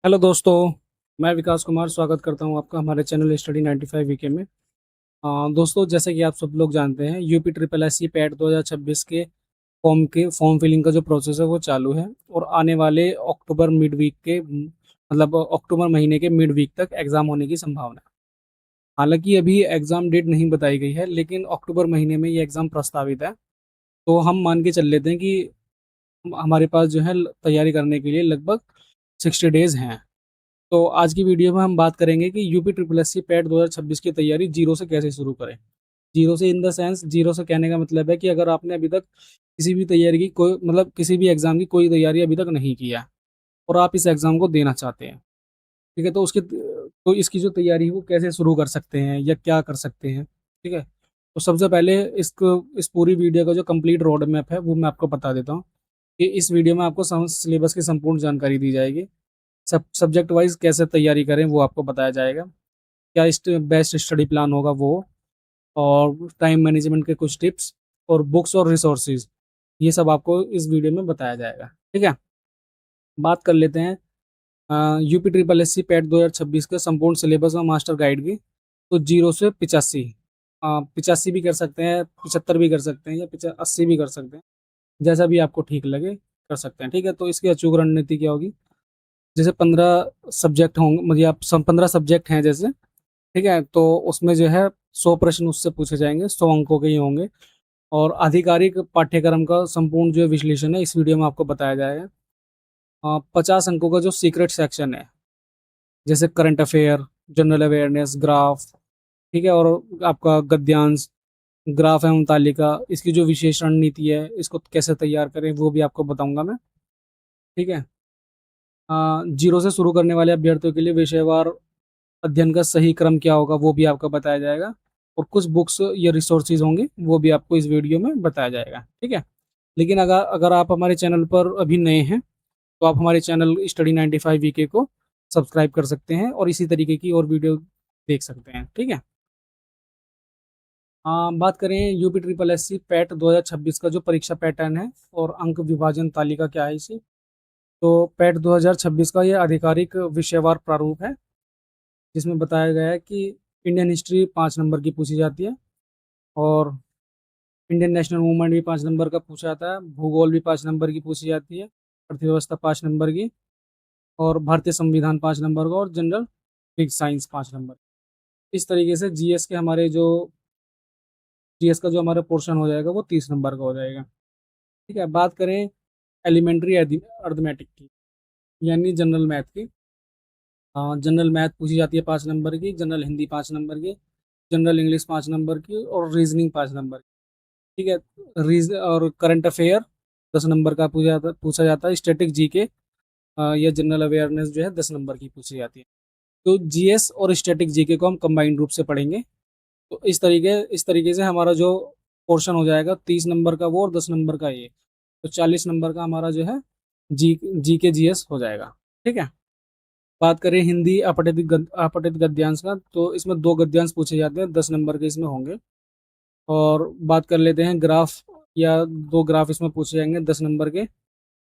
Hello दोस्तों। मैं विकास कुमार स्वागत करता हूं आपका हमारे चैनल स्टडी 95 वीके में। दोस्तों, जैसे कि आप सब लोग जानते हैं, UP triple S C PET 2026 के फॉर्म फिलिंग का जो प्रोसेस है वो चालू है और आने वाले अक्टूबर मिड वीक के मतलब अक्टूबर महीने के मिड वीक तक एग्ज़ाम होने की संभावना है। हालांकि अभी एग्ज़ाम डेट नहीं बताई गई है, लेकिन अक्टूबर महीने में ये एग्ज़ाम प्रस्तावित है। तो हम मान के चल लेते हैं कि हमारे पास जो है तैयारी करने के लिए लगभग 60 डेज हैं। तो आज की वीडियो में हम बात करेंगे कि UP triple S C PET 2026 की तैयारी जीरो से कैसे शुरू करें। जीरो से इन द सेंस, जीरो से कहने का मतलब है कि अगर आपने अभी तक किसी भी तैयारी की कोई मतलब किसी भी एग्जाम की कोई तैयारी अभी तक नहीं किया और आप इस एग्जाम को देना चाहते हैं, ठीक है, तो इसकी जो तैयारी है वो कैसे शुरू कर सकते हैं या क्या कर सकते हैं, ठीक है। तो सबसे पहले इस पूरी वीडियो का जो कंप्लीट रोड मैप है वो मैं आपको बता देता हूँ कि इस वीडियो में आपको सिलेबस की संपूर्ण जानकारी दी जाएगी। सब सब्जेक्ट वाइज कैसे तैयारी करें वो आपको बताया जाएगा। क्या बेस्ट स्टडी प्लान होगा वो, और टाइम मैनेजमेंट के कुछ टिप्स और बुक्स और रिसोर्सेज, ये सब आपको इस वीडियो में बताया जाएगा, ठीक है। बात कर लेते हैं UP triple S C PET 2026 के संपूर्ण सिलेबस और मास्टर गाइड की। तो जीरो से 85, 85 भी कर सकते हैं, 75 भी कर सकते हैं या 80 भी कर सकते हैं, जैसा भी आपको ठीक लगे कर सकते हैं, ठीक है। तो इसकी अचूक रणनीति क्या होगी? जैसे 15 सब्जेक्ट होंगे, मतलब आप 15 सब्जेक्ट हैं जैसे, ठीक है, तो उसमें जो है 100 प्रश्न उससे पूछे जाएंगे, 100 अंकों के ही होंगे। और आधिकारिक पाठ्यक्रम का संपूर्ण जो विश्लेषण है इस वीडियो में आपको बताया जाएगा। 50 अंकों का जो सीक्रेट सेक्शन है, जैसे current affair, general awareness, graph, ठीक है, और आपका गद्यांश, ग्राफ एवं तालिका, इसकी जो विशेष रणनीति है इसको कैसे तैयार करें वो भी आपको बताऊंगा मैं, ठीक है। जीरो से शुरू करने वाले अभ्यर्थियों के लिए विषयवार अध्ययन का सही क्रम क्या होगा वो भी आपको बताया जाएगा। और कुछ बुक्स या रिसोर्सेज होंगे वो भी आपको इस वीडियो में बताया जाएगा, ठीक है। लेकिन अगर अगर आप हमारे चैनल पर अभी नए हैं तो आप हमारे चैनल स्टडी 95 वीके को सब्सक्राइब कर सकते हैं और इसी तरीके की और वीडियो देख सकते हैं, ठीक है। बात करें UP triple S C PET 2026 का जो परीक्षा पैटर्न है और अंक विभाजन तालिका क्या है इसी। तो पैट 2026 का ये आधिकारिक विषयवार प्रारूप है, जिसमें बताया गया है कि इंडियन हिस्ट्री 5 नंबर की पूछी जाती है, और इंडियन नेशनल मूवमेंट भी 5 नंबर का पूछा जाता है, भूगोल भी 5 नंबर की पूछी जाती है, अर्थव्यवस्था 5 नंबर की, और भारतीय संविधान 5 नंबर का, और जनरल फिजिक्स साइंस 5 नंबर। इस तरीके से जीएस का जो हमारा पोर्शन हो जाएगा वो 30 नंबर का हो जाएगा, ठीक है। बात करें एलिमेंट्री अर्थमेटिक की, यानी जनरल मैथ की। जनरल मैथ पूछी जाती है 5 नंबर की, जनरल हिंदी 5 नंबर की, जनरल इंग्लिश 5 नंबर की, और रीजनिंग 5 नंबर की, ठीक है। रीज और करंट अफेयर 10 नंबर का पूछा जाता है। स्टैटिक जीके या जनरल अवेयरनेस जो है 10 नंबर की पूछी जाती है। तो जीएस और स्टैटिक जीके को हम कंबाइंड रूप से पढ़ेंगे। तो इस तरीके से हमारा जो पोर्शन हो जाएगा 30 नंबर का वो और 10 नंबर का ये, तो 40 नंबर का हमारा जो है जी के जीएस हो जाएगा, ठीक है। बात करें हिंदी अपठित गद्यांश का, तो इसमें 2 गद्यांश पूछे जाते हैं, 10 नंबर के इसमें होंगे। और बात कर लेते हैं ग्राफ, या 2 ग्राफ इसमें पूछे जाएंगे 10 नंबर के,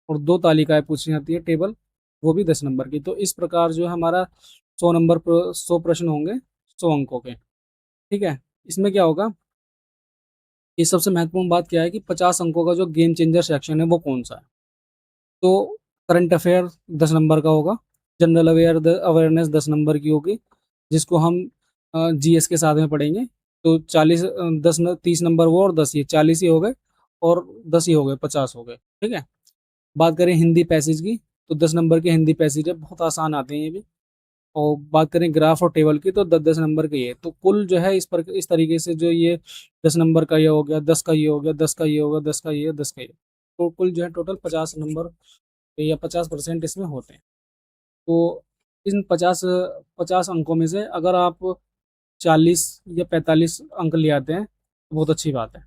और 2 तालिकाएं पूछी जाती है टेबल, वो भी 10 नंबर की। तो इस प्रकार जो है हमारा 100 प्रश्न होंगे, 100 अंकों के, ठीक है। इसमें क्या होगा, ये सबसे महत्वपूर्ण बात क्या है कि 50 अंकों का जो गेम चेंजर सेक्शन है वो कौन सा है। तो करंट अफेयर 10 नंबर का होगा, जनरल अवेयरनेस 10 नंबर की होगी, जिसको हम जीएस के साथ में पढ़ेंगे। तो 30 नंबर वो और 10 ये 40 ही हो गए, और 10 ही हो गए, 50 हो गए, ठीक है। बात करें हिंदी पैसेज की, तो 10 नंबर के हिंदी पैसेज है, बहुत आसान आते हैं ये भी। और बात करें ग्राफ और टेबल की, तो 10 10 नंबर के ये, तो कुल जो है इस तरीके से जो ये 10 नंबर का ये हो गया, 10 का ये हो गया, 10 का ये होगा, 10 का ये, 10 का ये, तो कुल जो है टोटल 50 नंबर या 50% इसमें होते हैं। तो इन 50 50 अंकों में से अगर आप 40 या 45 अंक ले आते हैं तो बहुत अच्छी बात है,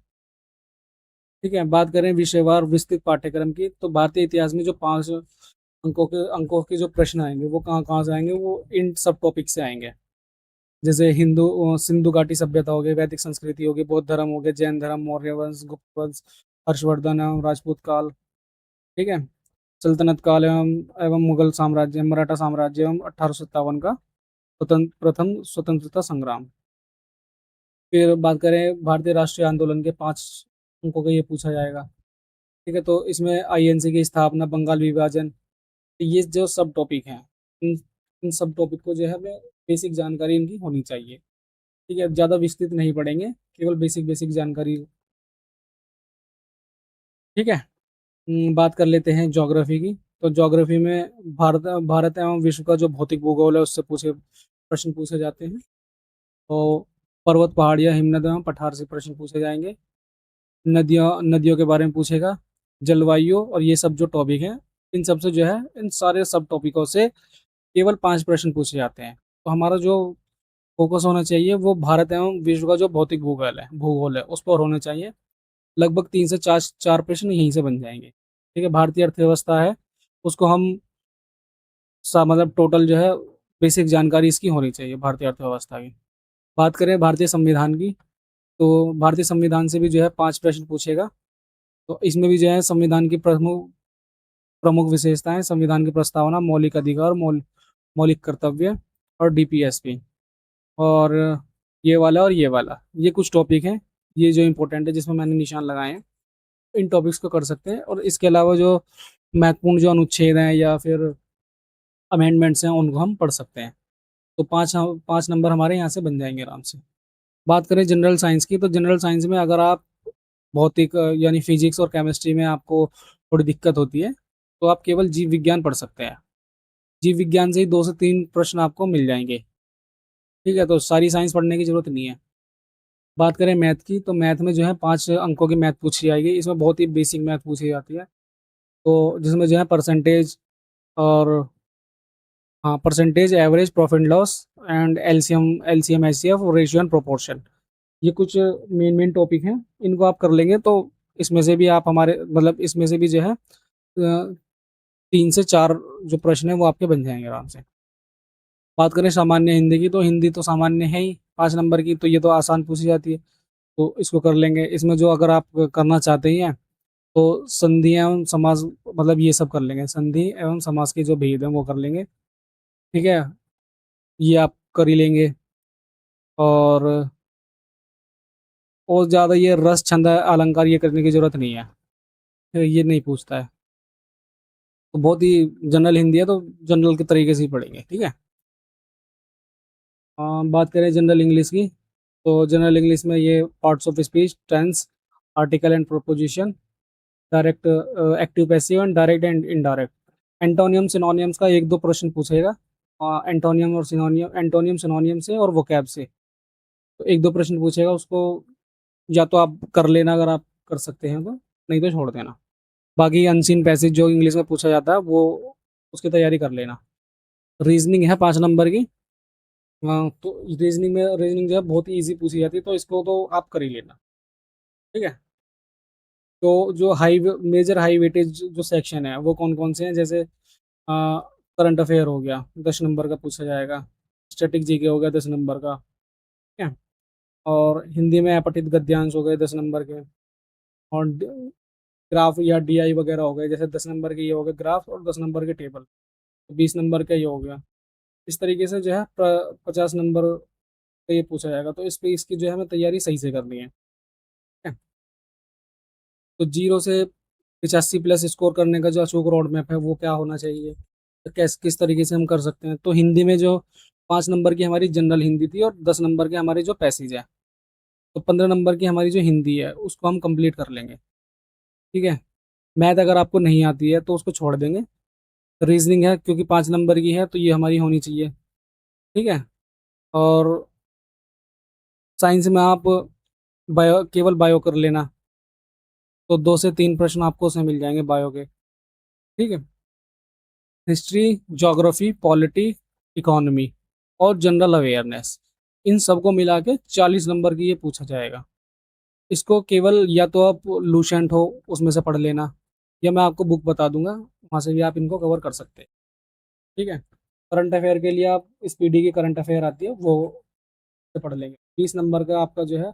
ठीक है। बात करें विषयवार विस्तृत पाठ्यक्रम की, तो भारतीय इतिहास में जो 5 अंकों के जो प्रश्न आएंगे वो कहाँ कहाँ से आएंगे, वो इन सब टॉपिक से आएंगे। जैसे सिंधु घाटी सभ्यता हो गई, वैदिक संस्कृति हो गई, बौद्ध धर्म हो गया, जैन धर्म, मौर्य वंश, गुप्त वंश, हर्षवर्धन एवं राजपूत काल, ठीक है। सल्तनत काल एवं एवं मुगल साम्राज्य, मराठा साम्राज्य एवं 1857 का प्रथम स्वतंत्रता संग्राम। फिर बात करें भारतीय राष्ट्रीय आंदोलन के 5 अंकों का, ये पूछा जाएगा। ठीक है, तो इसमें आईएनसी की स्थापना, बंगाल विभाजन, ये जो सब टॉपिक हैं, इन इन सब टॉपिक को जो है हमें बेसिक जानकारी इनकी होनी चाहिए। ठीक है, ज़्यादा विस्तृत नहीं पढ़ेंगे, केवल बेसिक बेसिक जानकारी। ठीक है। बात कर लेते हैं ज्योग्राफी की। तो ज्योग्राफी में भारत भारत एवं विश्व का जो भौतिक भूगोल है उससे पूछे प्रश्न पूछे जाते हैं। तो पर्वत, पहाड़ियाँ, हिमनद एवं पठार से प्रश्न पूछे जाएंगे। नदियों नदियों के बारे में पूछेगा। जलवायु और ये सब जो टॉपिक हैं, इन सब से जो है, इन सारे सब टॉपिकों से केवल 5 प्रश्न पूछे जाते हैं। तो हमारा जो फोकस होना चाहिए वो भारत एवं विश्व का जो भौतिक भूगोल है उस पर होना चाहिए। लगभग 3 से 4 प्रश्न यहीं से बन जाएंगे। ठीक है, भारतीय अर्थव्यवस्था है, उसको हम मतलब टोटल जो है बेसिक जानकारी इसकी होनी चाहिए भारतीय अर्थव्यवस्था की। बात करें भारतीय संविधान की, तो भारतीय संविधान से भी जो है 5 प्रश्न पूछेगा। तो इसमें भी जो है संविधान की प्रमुख प्रमुख विशेषताएं, संविधान की प्रस्तावना, मौलिक अधिकार, मौलिक कर्तव्य और डीपीएसपी, और ये वाला ये कुछ टॉपिक हैं, ये जो इंपॉर्टेंट है जिसमें मैंने निशान लगाए हैं, इन टॉपिक्स को कर सकते हैं। और इसके अलावा जो महत्वपूर्ण जो अनुच्छेद हैं या फिर अमेंडमेंट्स हैं उनको हम पढ़ सकते हैं। तो 5 नंबर हमारे यहाँ से बन जाएंगे आराम से। बात करें जनरल साइंस की, तो जनरल साइंस में अगर आप भौतिक यानी फिजिक्स और केमिस्ट्री में आपको थोड़ी दिक्कत होती है, तो आप केवल जीव विज्ञान पढ़ सकते हैं। जीव विज्ञान से ही 2 से 3 प्रश्न आपको मिल जाएंगे। ठीक है, तो सारी साइंस पढ़ने की जरूरत नहीं है। बात करें मैथ की, तो मैथ में जो है 5 अंकों की मैथ पूछी जाएगी। इसमें बहुत ही बेसिक मैथ पूछी जाती है। तो जिसमें जो है परसेंटेज और, हाँ, percentage, average, profit loss and LCM, HCF, ratio and proportion, ये कुछ मेन मेन टॉपिक हैं। इनको आप कर लेंगे तो इसमें से भी आप हमारे मतलब इसमें से भी जो है 3 से 4 जो प्रश्न है वो आपके बन जाएंगे आराम से। बात करें सामान्य हिंदी की, तो हिंदी तो सामान्य है ही 5 नंबर की, तो ये तो आसान पूछी जाती है, तो इसको कर लेंगे। इसमें जो अगर आप करना चाहते ही हैं तो संधि एवं समास, मतलब ये सब कर लेंगे, संधि एवं समास के जो भेद हैं वो कर लेंगे। ठीक है, ये आप कर ही लेंगे। और ज़्यादा ये रस, छंद, अलंकार ये करने की जरूरत नहीं है, ये नहीं पूछता है। तो बहुत ही जनरल हिंदी है, तो जनरल के तरीके से ही पढ़ेंगे। ठीक है। बात करें जनरल इंग्लिश की, तो जनरल इंग्लिश में ये parts of speech, tense, article and preposition, direct, active, passive and direct and indirect, antonym synonyms का 1-2 प्रश्न पूछेगा। एंटोनियम और सिनोनियम, एंटोनियम सिनोनियम से और वोकैब से तो 1-2 प्रश्न पूछेगा। उसको या तो आप कर लेना अगर आप कर सकते हैं तो, नहीं तो छोड़ देना। बाकी अनसीन पैसेज जो इंग्लिश में पूछा जाता है वो, उसकी तैयारी कर लेना। रीजनिंग है 5 नंबर की। हाँ, तो रीजनिंग जो है बहुत ही ईजी पूछी जाती है, तो इसको तो आप कर ही लेना। ठीक है। तो जो मेजर हाई वेटेज जो सेक्शन है वो कौन कौन से हैं, जैसे करंट अफेयर हो गया, 10 नंबर का पूछा जाएगा। स्टैटिक जीके हो गया 10 नंबर का। ठीक है। और हिंदी में अपठित गद्यांश हो गए 10 नंबर के। और ग्राफ या डीआई वगैरह हो गए, जैसे 10 नंबर के ये हो गए ग्राफ, और 10 नंबर के टेबल, तो 20 नंबर का ये हो गया। इस तरीके से जो है 50 नंबर का ये पूछा जाएगा। तो इस पे इसकी जो है हमें तैयारी सही से करनी है। ठीक है? तो 0 से 85 प्लस स्कोर करने का जो अचूक रोड मैप है वो क्या होना चाहिए, तो किस तरीके से हम कर सकते हैं। तो हिंदी में जो 5 नंबर की हमारी जनरल हिंदी थी, और 10 नंबर के हमारे जो पैसेज है, तो 15 नंबर की हमारी जो हिंदी है उसको हम कंप्लीट कर लेंगे। ठीक है। मैथ अगर आपको नहीं आती है तो उसको छोड़ देंगे। रीजनिंग है क्योंकि 5 नंबर की है तो ये हमारी होनी चाहिए। ठीक है। और साइंस में आप केवल बायो कर लेना, तो 2 से 3 प्रश्न आपको उसमें मिल जाएंगे बायो के। ठीक है। हिस्ट्री, ज्योग्राफी, पॉलिटी, इकोनॉमी और जनरल अवेयरनेस, इन सबको मिला के 40 नंबर की ये पूछा जाएगा। इसको केवल या तो आप लूसेंट हो उसमें से पढ़ लेना, या मैं आपको बुक बता दूंगा, वहाँ से भी आप इनको कवर कर सकते हैं। ठीक है। करंट अफेयर के लिए आप स्पीडी की करंट अफेयर आती है वो से पढ़ लेंगे। 20 नंबर का आपका जो है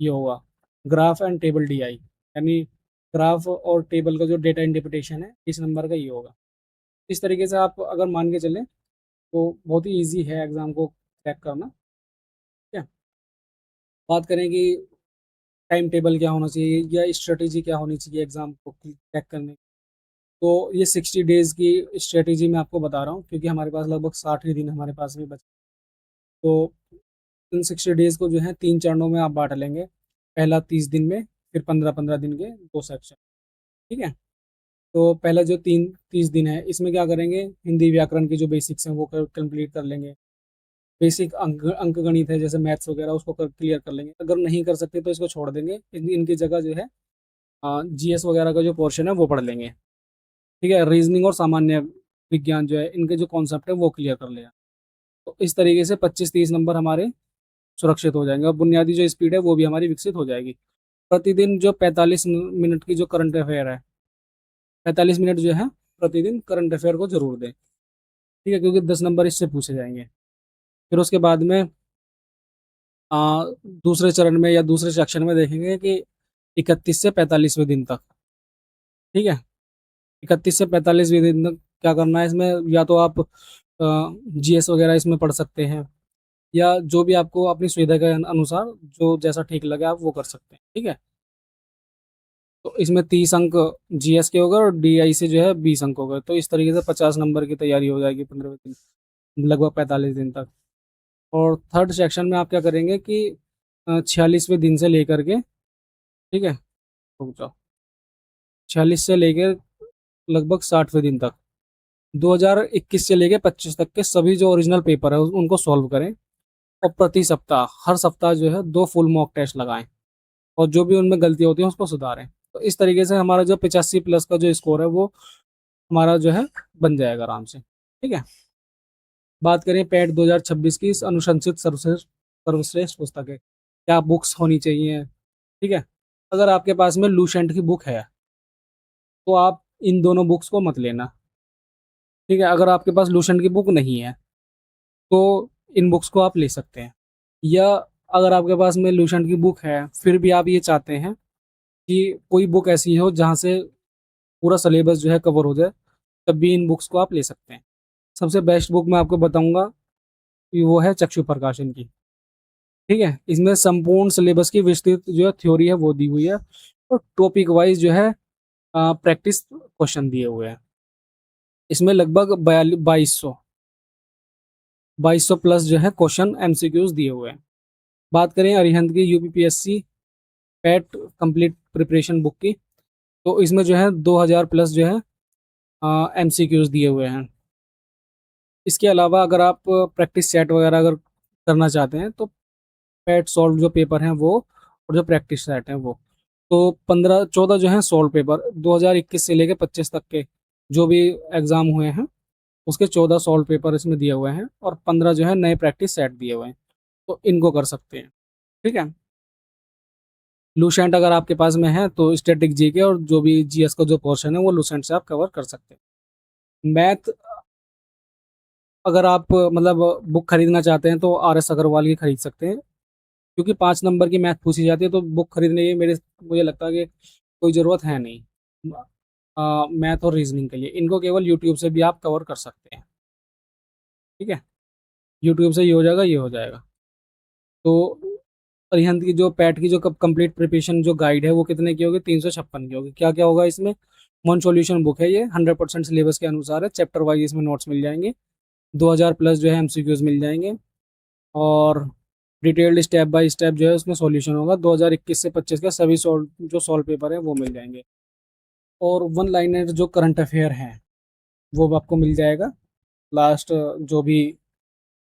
ये होगा ग्राफ एंड टेबल डीआई, यानी ग्राफ और टेबल का जो डेटा इंटरप्रिटेशन है 30 नंबर का ये होगा। इस तरीके से आप अगर मान के चलें तो बहुत ही ईजी है एग्ज़ाम को क्रैक करना। ठीक है। बात करें कि टाइम टेबल क्या होना चाहिए या स्ट्रेटेजी क्या होनी चाहिए एग्ज़ाम को क्रैक करने की। तो ये 60 डेज़ की स्ट्रेटेजी मैं आपको बता रहा हूँ, क्योंकि हमारे पास लगभग 60 ही दिन हमारे पास में बचे। तो इन 60 डेज़ को जो है 3 चरणों में आप बाँट लेंगे। पहला 30 दिन में, फिर 15-15 दिन के 2 सेक्शन। ठीक है? तो पहला जो 30 दिन है, इसमें क्या करेंगे, हिंदी व्याकरण के जो बेसिक्स हैं वो कंप्लीट कर लेंगे। बेसिक अंक गणित है जैसे मैथ्स वगैरह, उसको क्लियर कर लेंगे। अगर नहीं कर सकते तो इसको छोड़ देंगे। इनकी जगह जो है जीएस वगैरह का जो पोर्शन है वो पढ़ लेंगे। ठीक है। रीजनिंग और सामान्य विज्ञान जो है, इनके जो कॉन्सेप्ट है वो क्लियर कर लेगा। तो इस तरीके से 25-30 नंबर हमारे सुरक्षित हो जाएंगे और बुनियादी जो स्पीड है वो भी हमारी विकसित हो जाएगी। प्रतिदिन जो 45 मिनट की जो करंट अफेयर है, 45 मिनट जो है प्रतिदिन करंट अफेयर को जरूर दें। ठीक है, क्योंकि 10 नंबर इससे पूछे जाएंगे। फिर उसके बाद में दूसरे चरण में या दूसरे सेक्शन में देखेंगे कि 31 से 45वें दिन तक। ठीक है। 31 से 45वें दिन तक क्या करना है, इसमें या तो आप जीएस वगैरह इसमें पढ़ सकते हैं, या जो भी आपको अपनी सुविधा के अनुसार जो जैसा ठीक लगे आप वो कर सकते हैं। ठीक है। तो इसमें 30 अंक जीएस के हो गए और डीआई से जो है 20 अंक हो गए। तो इस तरीके से 50 नंबर की तैयारी हो जाएगी 15वें दिन, लगभग 45 दिन तक। और थर्ड सेक्शन में आप क्या करेंगे कि 46वें दिन से लेकर के, ठीक है, रुक जाओ, 46 से लेकर लगभग 60वें दिन तक, 2021 से लेकर 25 तक के सभी जो ओरिजिनल पेपर है उनको सॉल्व करें। और प्रति सप्ताह, हर सप्ताह जो है 2 फुल मॉक टेस्ट लगाएं और जो भी उनमें गलतियां होती हैं उसको सुधारें। तो इस तरीके से हमारा जो 85 प्लस का जो स्कोर है वो हमारा जो है बन जाएगा आराम से। ठीक है। बात करें पैट 2026 की इस अनुशंसित सर्वश्रेष्ठ सर्वश्रेष्ठ पुस्तक है, क्या बुक्स होनी चाहिए। ठीक है। अगर आपके पास में लूसेंट की बुक है तो आप इन दोनों बुक्स को मत लेना। ठीक है। अगर आपके पास लूसेंट की बुक नहीं है तो इन बुक्स को आप ले सकते हैं। या अगर आपके पास में लूसेंट की बुक है फिर भी आप ये चाहते हैं कि कोई बुक ऐसी हो जहाँ से पूरा सिलेबस जो है कवर हो जाए, तब भी इन बुक्स को आप ले सकते हैं। सबसे बेस्ट बुक मैं आपको बताऊंगा कि वो है चक्षु प्रकाशन की। ठीक है। इसमें संपूर्ण सिलेबस की विस्तृत जो है थ्योरी है वो दी हुई है, और टॉपिक वाइज जो है प्रैक्टिस क्वेश्चन दिए हुए हैं। इसमें लगभग 2200 प्लस जो है क्वेश्चन एमसीक्यूज दिए हुए हैं। बात करें अरिहंत की UPPSC PAT complete preparation book की, तो इसमें जो है 2000 प्लस जो है एमसीक्यूज दिए हुए हैं। इसके अलावा अगर आप प्रैक्टिस सेट वगैरह अगर करना चाहते हैं तो पैट सॉल्व जो पेपर हैं वो, और जो प्रैक्टिस सेट हैं वो, तो 15-14 जो हैं सॉल्व पेपर 2021 से लेकर 25 तक के जो भी एग्ज़ाम हुए हैं उसके 14 सॉल्व पेपर इसमें दिए हुए हैं, और 15 जो है नए प्रैक्टिस सेट दिए हुए हैं। तो इनको कर सकते हैं। ठीक है। लूसेंट अगर आपके पास में है तो स्टैटिक जीके और जो भी जीएस का जो पोर्शन है वो लूसेंट से आप कवर कर सकते हैं। मैथ अगर आप मतलब बुक खरीदना चाहते हैं तो आर एस अग्रवाल की खरीद सकते हैं, क्योंकि 5 नंबर की मैथ पूछी जाती है तो बुक खरीदने की मुझे लगता है कि कोई ज़रूरत है नहीं। मैथ और रीजनिंग के लिए इनको केवल यूट्यूब से भी आप कवर कर सकते हैं। ठीक है। यूट्यूब से ये हो जाएगा, ये हो जाएगा। तो अरिहंत की जो पैट की जो कंप्लीट प्रिपरेशन जो गाइड है वो कितने की होगी, 356 की होगी। क्या क्या होगा इसमें, वन सॉल्यूशन बुक है ये, 100% सिलेबस के अनुसार है, चैप्टर वाइज इसमें नोट्स मिल जाएंगे, 2000 प्लस जो है एमसीक्यूज मिल जाएंगे, और डिटेल्ड स्टेप बाय स्टेप जो है उसमें सॉल्यूशन होगा। 2021 से 25 का सभी जो सॉल्व पेपर है वो मिल जाएंगे, और वन लाइनर जो करंट अफेयर हैं वो भी आपको मिल जाएगा। लास्ट जो भी,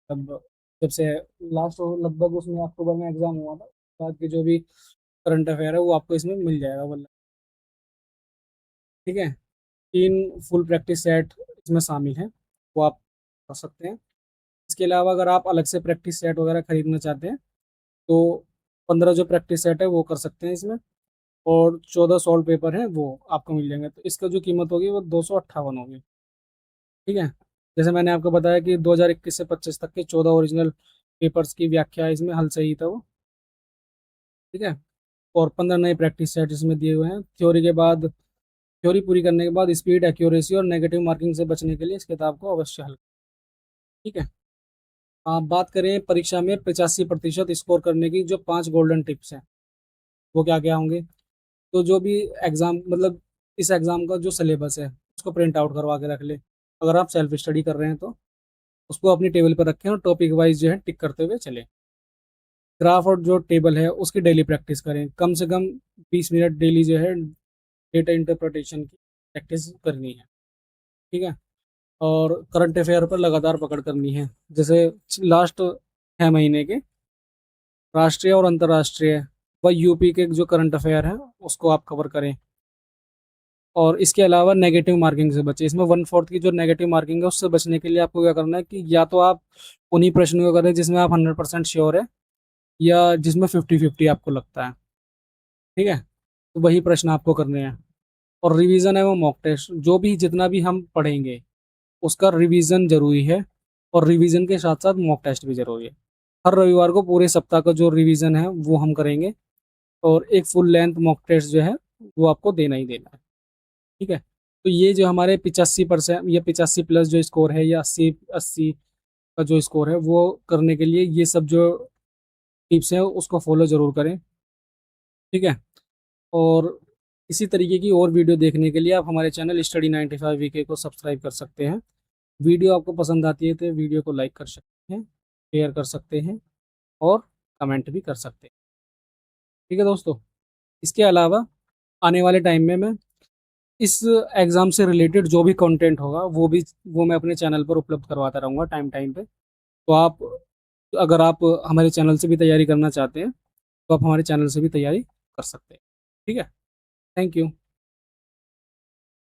अब जब से लास्ट लगभग उसमें अक्टूबर में एग्जाम हुआ था, बाद के जो भी करंट अफेयर है वो आपको इसमें मिल जाएगा मतलब। ठीक है। 3 फुल प्रैक्टिस सेट इसमें शामिल हैं, वो आप कर सकते हैं। इसके अलावा अगर आप अलग से प्रैक्टिस सेट वगैरह खरीदना चाहते हैं तो 15 जो प्रैक्टिस सेट है वो कर सकते हैं इसमें, और 14 सॉल्व पेपर हैं वो आपको मिल जाएंगे। तो इसका जो कीमत होगी वो 258 होगी। ठीक है। जैसे मैंने आपको बताया कि 2021 से 25 तक के 14 ओरिजिनल पेपर्स की व्याख्या इसमें हल सही था वो। ठीक है। और 15 नए प्रैक्टिस सेट इसमें दिए हुए हैं। थ्योरी पूरी करने के बाद स्पीड, एक्यूरेसी और नेगेटिव मार्किंग से बचने के लिए इस किताब को अवश्य हल। ठीक है। आप बात करें परीक्षा में 85% स्कोर करने की जो 5 गोल्डन टिप्स हैं, वो क्या क्या होंगे। तो जो भी एग्ज़ाम मतलब इस एग्ज़ाम का जो सिलेबस है उसको प्रिंट आउट करवा के रख ले। अगर आप सेल्फ स्टडी कर रहे हैं तो उसको अपनी टेबल पर रखें और टॉपिक वाइज जो है टिक करते हुए चलें। ग्राफ और जो टेबल है उसकी डेली प्रैक्टिस करें, कम से कम 20 मिनट डेली जो है डेटा इंटरप्रिटेशन की प्रैक्टिस करनी है। ठीक है। और करंट अफेयर पर लगातार पकड़ करनी है, जैसे लास्ट 6 महीने के राष्ट्रीय और अंतर्राष्ट्रीय व यूपी के जो करंट अफेयर हैं उसको आप कवर करें। और इसके अलावा नेगेटिव मार्किंग से बचें। इसमें 1/4 की जो नेगेटिव मार्किंग है उससे बचने के लिए आपको क्या करना है कि या तो आप उन्हीं प्रश्नों को करें जिसमें आप 100% श्योर है, या जिसमें 50-50 आपको लगता है। ठीक है। तो वही प्रश्न आपको करने हैं। और रिवीजन है वो मॉक टेस्ट, जो भी जितना भी हम पढ़ेंगे उसका रिवीजन जरूरी है, और रिवीजन के साथ साथ मॉक टेस्ट भी जरूरी है। हर रविवार को पूरे सप्ताह का जो रिवीजन है वो हम करेंगे, और एक फुल लेंथ मॉक टेस्ट जो है वो आपको देना ही देना है। ठीक है। तो ये जो हमारे 85% या 85+ जो स्कोर है, या 80 80 का जो स्कोर है वो करने के लिए ये सब जो टिप्स हैं उसको फॉलो ज़रूर करें। ठीक है। और इसी तरीके की और वीडियो देखने के लिए आप हमारे चैनल स्टडी 95 वीके को सब्सक्राइब कर सकते हैं। वीडियो आपको पसंद आती है तो वीडियो को लाइक कर सकते हैं, शेयर कर सकते हैं, और कमेंट भी कर सकते हैं। ठीक है दोस्तों। इसके अलावा आने वाले टाइम में मैं इस एग्ज़ाम से रिलेटेड जो भी कंटेंट होगा वो मैं अपने चैनल पर उपलब्ध करवाता रहूँगा टाइम टाइम पे। तो आप, अगर आप हमारे चैनल से भी तैयारी करना चाहते हैं तो आप हमारे चैनल से भी तैयारी कर सकते हैं। ठीक है। Thank you.